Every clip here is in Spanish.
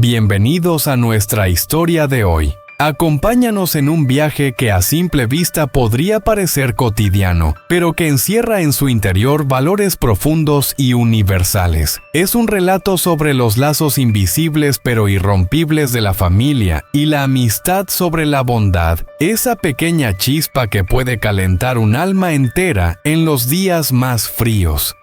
Bienvenidos a nuestra historia de hoy. Acompáñanos en un viaje que a simple vista podría parecer cotidiano, pero que encierra en su interior valores profundos y universales. Es un relato sobre los lazos invisibles pero irrompibles de la familia y la amistad sobre la bondad, esa pequeña chispa que puede calentar un alma entera en los días más fríos.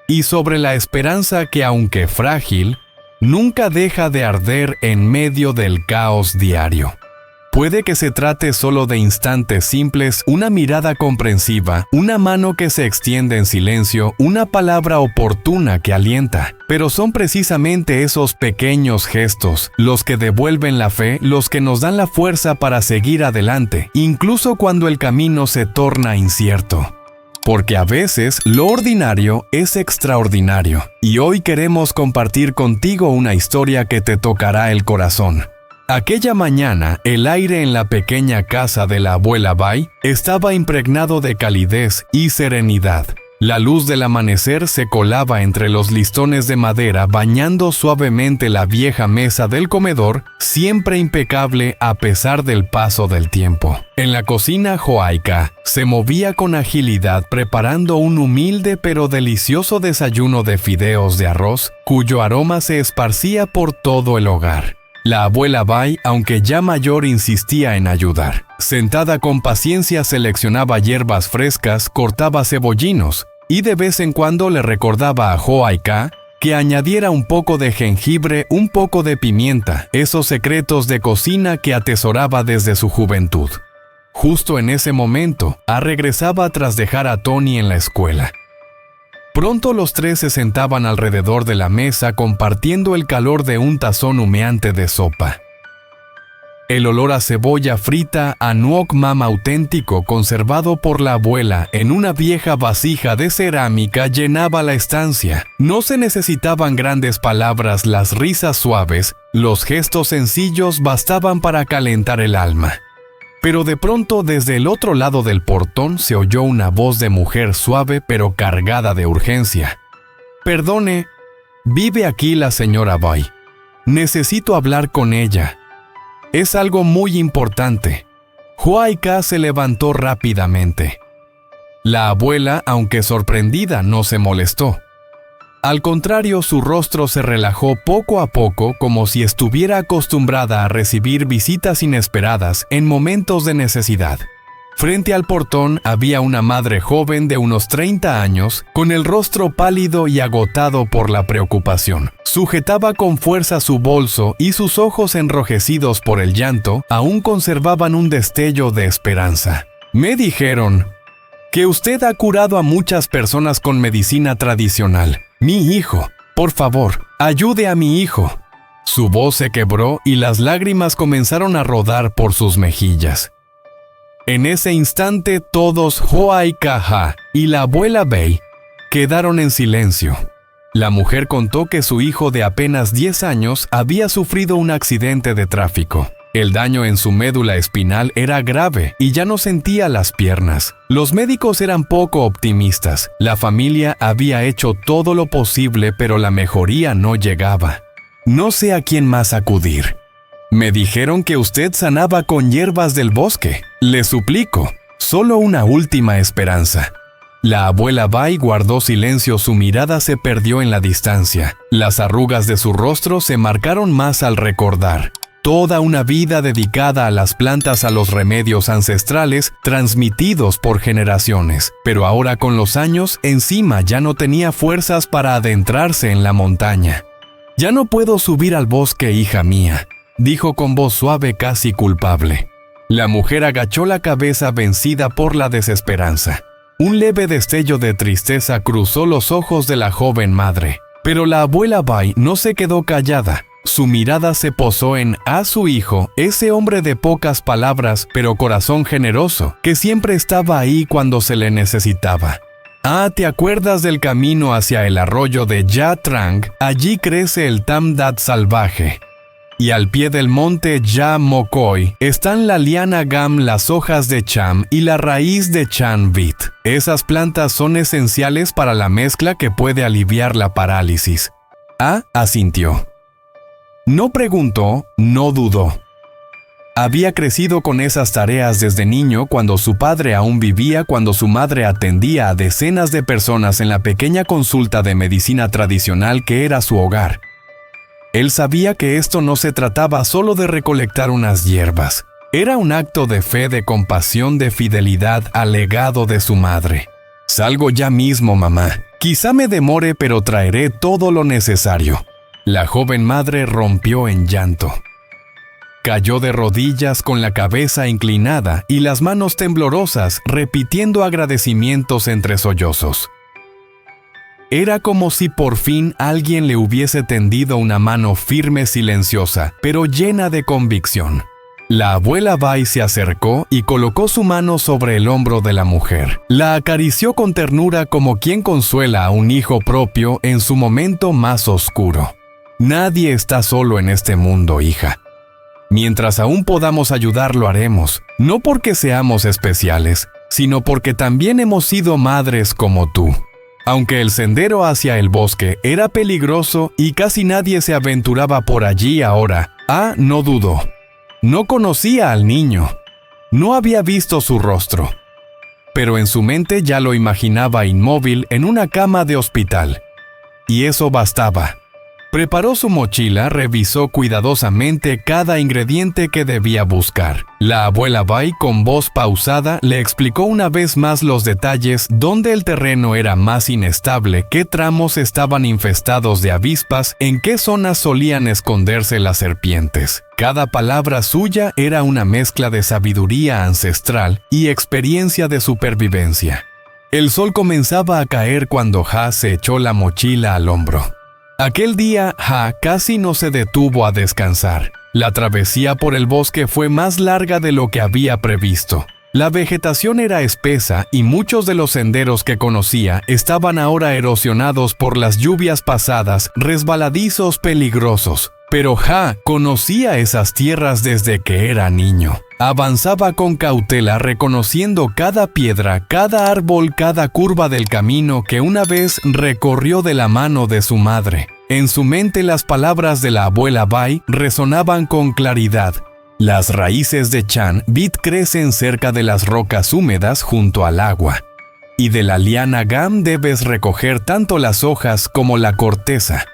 Y sobre la esperanza que, aunque frágil, nunca deja de arder en medio del caos diario. Puede que se trate solo de instantes simples, una mirada comprensiva, una mano que se extiende en silencio, una palabra oportuna que alienta. Pero son precisamente esos pequeños gestos los que devuelven la fe, los que nos dan la fuerza para seguir adelante, incluso cuando el camino se torna incierto. Porque a veces lo ordinario es extraordinario, y hoy queremos compartir contigo una historia que te tocará el corazón. Aquella mañana, el aire en la pequeña casa de la abuela Bai estaba impregnado de calidez y serenidad. La luz del amanecer se colaba entre los listones de madera, bañando suavemente la vieja mesa del comedor, siempre impecable a pesar del paso del tiempo. En la cocina, Joaika se movía con agilidad preparando un humilde pero delicioso desayuno de fideos de arroz, cuyo aroma se esparcía por todo el hogar. La abuela Bai, aunque ya mayor, insistía en ayudar. Sentada con paciencia seleccionaba hierbas frescas, cortaba cebollinos y de vez en cuando le recordaba a Joaika que añadiera un poco de jengibre, un poco de pimienta, esos secretos de cocina que atesoraba desde su juventud. Justo en ese momento, regresaba tras dejar a Tony en la escuela. Pronto los tres se sentaban alrededor de la mesa compartiendo el calor de un tazón humeante de sopa. El olor a cebolla frita, a nuoc mam auténtico conservado por la abuela en una vieja vasija de cerámica llenaba la estancia. No se necesitaban grandes palabras, las risas suaves, los gestos sencillos bastaban para calentar el alma. Pero de pronto, desde el otro lado del portón, se oyó una voz de mujer suave pero cargada de urgencia. «Perdone, ¿vive aquí la señora Bai? Necesito hablar con ella. Es algo muy importante». Joaika se levantó rápidamente. La abuela, aunque sorprendida, no se molestó. Al contrario, su rostro se relajó poco a poco, como si estuviera acostumbrada a recibir visitas inesperadas en momentos de necesidad. Frente al portón había una madre joven de unos 30 años, con el rostro pálido y agotado por la preocupación. Sujetaba con fuerza su bolso y sus ojos enrojecidos por el llanto aún conservaban un destello de esperanza. «Me dijeron que usted ha curado a muchas personas con medicina tradicional. Mi hijo, por favor, ayude a mi hijo». Su voz se quebró y las lágrimas comenzaron a rodar por sus mejillas. En ese instante todos, Joaika y la abuela Bai, quedaron en silencio. La mujer contó que su hijo de apenas 10 años había sufrido un accidente de tráfico. El daño en su médula espinal era grave y ya no sentía las piernas. Los médicos eran poco optimistas. La familia había hecho todo lo posible, pero la mejoría no llegaba. «No sé a quién más acudir. Me dijeron que usted sanaba con hierbas del bosque. Le suplico, solo una última esperanza». La abuela Bai guardó silencio, su mirada se perdió en la distancia. Las arrugas de su rostro se marcaron más al recordar. Toda una vida dedicada a las plantas, a los remedios ancestrales transmitidos por generaciones. Pero ahora, con los años encima, ya no tenía fuerzas para adentrarse en la montaña. «Ya no puedo subir al bosque, hija mía», dijo con voz suave, casi culpable. La mujer agachó la cabeza, vencida por la desesperanza. Un leve destello de tristeza cruzó los ojos de la joven madre. Pero la abuela Bai no se quedó callada. Su mirada se posó en su hijo, ese hombre de pocas palabras pero corazón generoso, que siempre estaba ahí cuando se le necesitaba. ¿Te acuerdas del camino hacia el arroyo de Ya Trang? Allí crece el tamdat salvaje. Y al pie del monte Ya Mokoi están la liana gam, las hojas de cham y la raíz de chan vit. Esas plantas son esenciales para la mezcla que puede aliviar la parálisis. Asintió. No preguntó, no dudó. Había crecido con esas tareas desde niño cuando su padre aún vivía, cuando su madre atendía a decenas de personas en la pequeña consulta de medicina tradicional que era su hogar. Él sabía que esto no se trataba solo de recolectar unas hierbas. Era un acto de fe, de compasión, de fidelidad al legado de su madre. «Salgo ya mismo, mamá. Quizá me demore, pero traeré todo lo necesario». La joven madre rompió en llanto. Cayó de rodillas con la cabeza inclinada y las manos temblorosas, repitiendo agradecimientos entre sollozos. Era como si por fin alguien le hubiese tendido una mano firme, silenciosa, pero llena de convicción. La abuela Bai se acercó y colocó su mano sobre el hombro de la mujer. La acarició con ternura como quien consuela a un hijo propio en su momento más oscuro. «Nadie está solo en este mundo, hija. Mientras aún podamos ayudar, lo haremos, no porque seamos especiales, sino porque también hemos sido madres como tú». Aunque el sendero hacia el bosque era peligroso y casi nadie se aventuraba por allí ahora, no dudó. No conocía al niño. No había visto su rostro. Pero en su mente ya lo imaginaba inmóvil en una cama de hospital. Y eso bastaba. Preparó su mochila, revisó cuidadosamente cada ingrediente que debía buscar. La abuela Bai, con voz pausada, le explicó una vez más los detalles: dónde el terreno era más inestable, qué tramos estaban infestados de avispas, en qué zonas solían esconderse las serpientes. Cada palabra suya era una mezcla de sabiduría ancestral y experiencia de supervivencia. El sol comenzaba a caer cuando Ha se echó la mochila al hombro. Aquel día, Ha casi no se detuvo a descansar. La travesía por el bosque fue más larga de lo que había previsto. La vegetación era espesa y muchos de los senderos que conocía estaban ahora erosionados por las lluvias pasadas, resbaladizos peligrosos. Pero Ha conocía esas tierras desde que era niño. Avanzaba con cautela, reconociendo cada piedra, cada árbol, cada curva del camino que una vez recorrió de la mano de su madre. En su mente las palabras de la abuela Bai resonaban con claridad. Las raíces de Chan Bit crecen cerca de las rocas húmedas junto al agua. Y de la liana Gam debes recoger tanto las hojas como la corteza.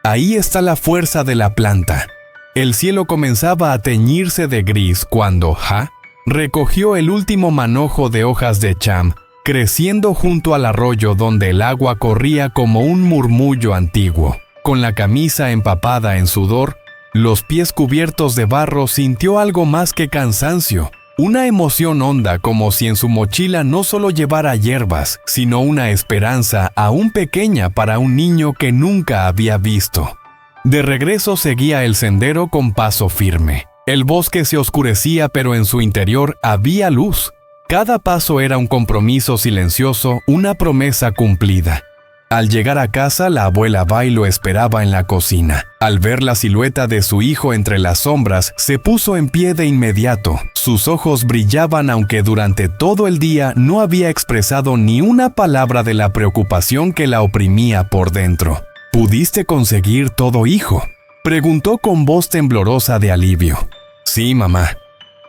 Ahí está la fuerza de la planta. El cielo comenzaba a teñirse de gris cuando Ha recogió el último manojo de hojas de cham, creciendo junto al arroyo donde el agua corría como un murmullo antiguo. Con la camisa empapada en sudor, los pies cubiertos de barro, sintió algo más que cansancio, una emoción honda, como si en su mochila no solo llevara hierbas, sino una esperanza aún pequeña para un niño que nunca había visto. De regreso seguía el sendero con paso firme. El bosque se oscurecía, pero en su interior había luz. Cada paso era un compromiso silencioso, una promesa cumplida. Al llegar a casa, la abuela Bai lo esperaba en la cocina. Al ver la silueta de su hijo entre las sombras, se puso en pie de inmediato. Sus ojos brillaban, aunque durante todo el día no había expresado ni una palabra de la preocupación que la oprimía por dentro. ¿Pudiste conseguir todo, hijo?, preguntó con voz temblorosa de alivio. Sí, mamá.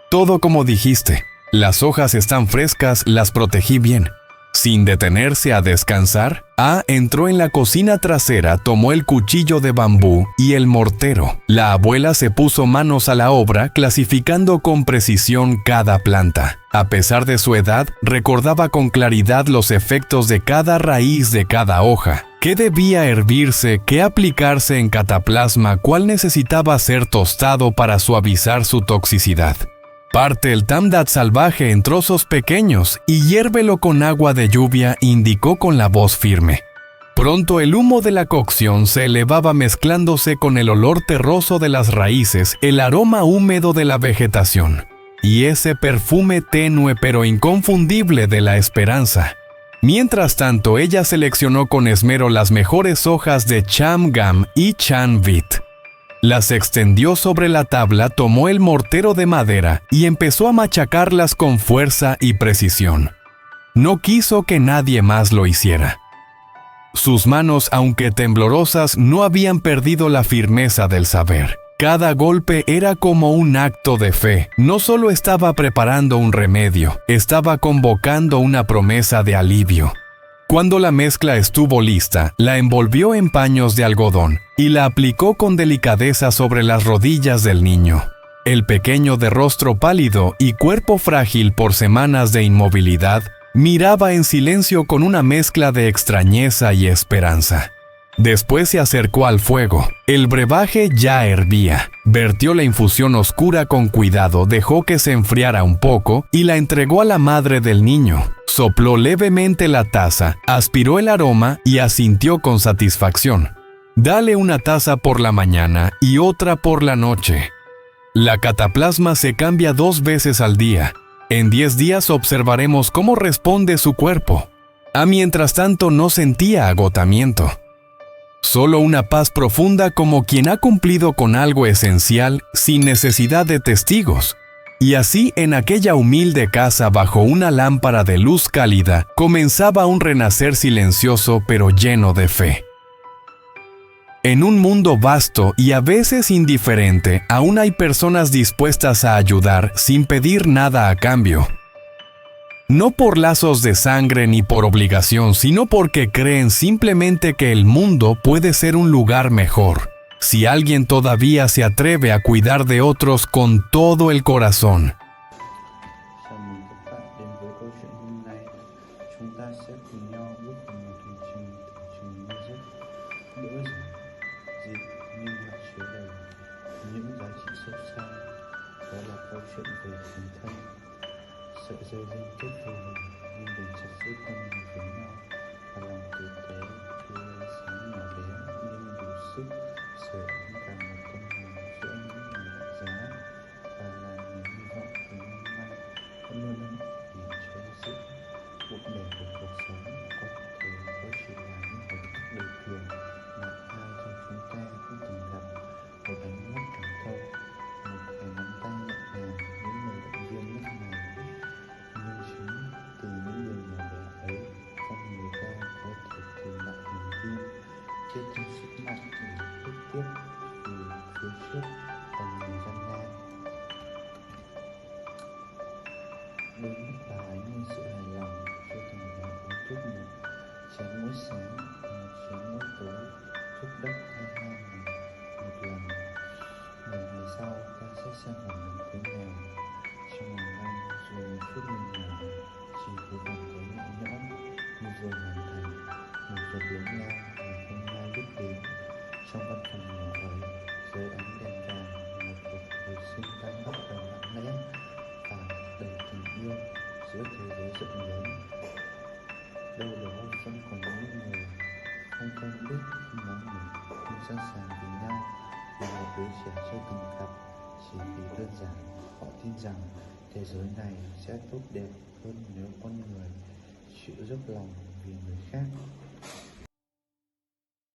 Todo como dijiste. Las hojas están frescas, las protegí bien. Sin detenerse a descansar, entró en la cocina trasera, tomó el cuchillo de bambú y el mortero. La abuela se puso manos a la obra, clasificando con precisión cada planta. A pesar de su edad, recordaba con claridad los efectos de cada raíz, de cada hoja. ¿Qué debía hervirse? ¿Qué aplicarse en cataplasma? ¿Cuál necesitaba ser tostado para suavizar su toxicidad? Parte el tamdat salvaje en trozos pequeños y hiérvelo con agua de lluvia, indicó con la voz firme. Pronto el humo de la cocción se elevaba mezclándose con el olor terroso de las raíces, el aroma húmedo de la vegetación y ese perfume tenue pero inconfundible de la esperanza. Mientras tanto, ella seleccionó con esmero las mejores hojas de Cham Gam y Chan Bit. Las extendió sobre la tabla, tomó el mortero de madera y empezó a machacarlas con fuerza y precisión. No quiso que nadie más lo hiciera. Sus manos, aunque temblorosas, no habían perdido la firmeza del saber. Cada golpe era como un acto de fe. No solo estaba preparando un remedio, estaba convocando una promesa de alivio. Cuando la mezcla estuvo lista, la envolvió en paños de algodón y la aplicó con delicadeza sobre las rodillas del niño. El pequeño, de rostro pálido y cuerpo frágil por semanas de inmovilidad, miraba en silencio con una mezcla de extrañeza y esperanza. Después se acercó al fuego. El brebaje ya hervía. Vertió la infusión oscura con cuidado, dejó que se enfriara un poco y la entregó a la madre del niño. Sopló levemente la taza, aspiró el aroma y asintió con satisfacción. Dale una taza por la mañana y otra por la noche. La cataplasma se cambia 2 veces al día. En 10 días observaremos cómo responde su cuerpo. Mientras tanto no sentía agotamiento. Solo una paz profunda, como quien ha cumplido con algo esencial sin necesidad de testigos. Y así, en aquella humilde casa bajo una lámpara de luz cálida, comenzaba un renacer silencioso pero lleno de fe. En un mundo vasto y a veces indiferente, aún hay personas dispuestas a ayudar sin pedir nada a cambio. No por lazos de sangre ni por obligación, sino porque creen simplemente que el mundo puede ser un lugar mejor, si alguien todavía se atreve a cuidar de otros con todo el corazón. Chào mừng các bạn đến với câu chuyện hôm nay. Chúng ta sẽ cùng nhau bước vào một hành trình tưởng chừng như rất đỡ dần, dịu nhưng lại chứa đầy những giá trị sâu xa. Đó là câu chuyện về tình thân. Sợi dây liên kết vô hình nhưng bền chặt giữa con người với nhau, và lòng tử tế tia sáng nhỏ bé nhưng đủ sức sưởi ấm cả một tâm hồn giữa những ngày lạnh giá, và là niềm hy vọng về năm nay vẫn luôn ấm vì Chúa giữ. Bộn bề của cuộc sống có thể có chỉ là những khoảnh khắc đời thường mà ai trong chúng ta cũng từng gặp. Một ánh mắt cảm thông, một cái nắm tay nhẹ nhàng, những lời động viên lúc này. Nhưng chính từ những điều nhỏ bé ấy, con người ta có thể tìm lại niềm tin, tiếp thêm sức mạnh để bước tiếp dù phía trước còn nhiều gian nan. Đôi mắt bà ánh lên sự hài lòng cho thằng bé uống thuốc một chén mỗi sáng và một chén mỗi tối, thuốc đắp hai ngày một lần. 10 ngày sau ta sẽ xem phản ứng thế nào. Trong lòng anh dù một chút ngần ngại, chỉ cứ cảm thấy nhẹ nhõm như vừa hoàn thành một việc lớn lao mà không ai biết đến. Trong văn phòng nhỏ ấy, dưới ánh đèn vàng, một cuộc hồi sinh đang bắt đầu lặng lẽ và đầy tình yêu giữa thế giới rộng lớn. Đâu đó vẫn còn những người không quen biết, không nói mình, không sẵn sàng vì nhau, vì một đứa trẻ chưa từng gặp, chỉ vì đơn giản họ tin rằng thế giới này sẽ tốt đẹp hơn nếu con người chịu dốc lòng vì người khác.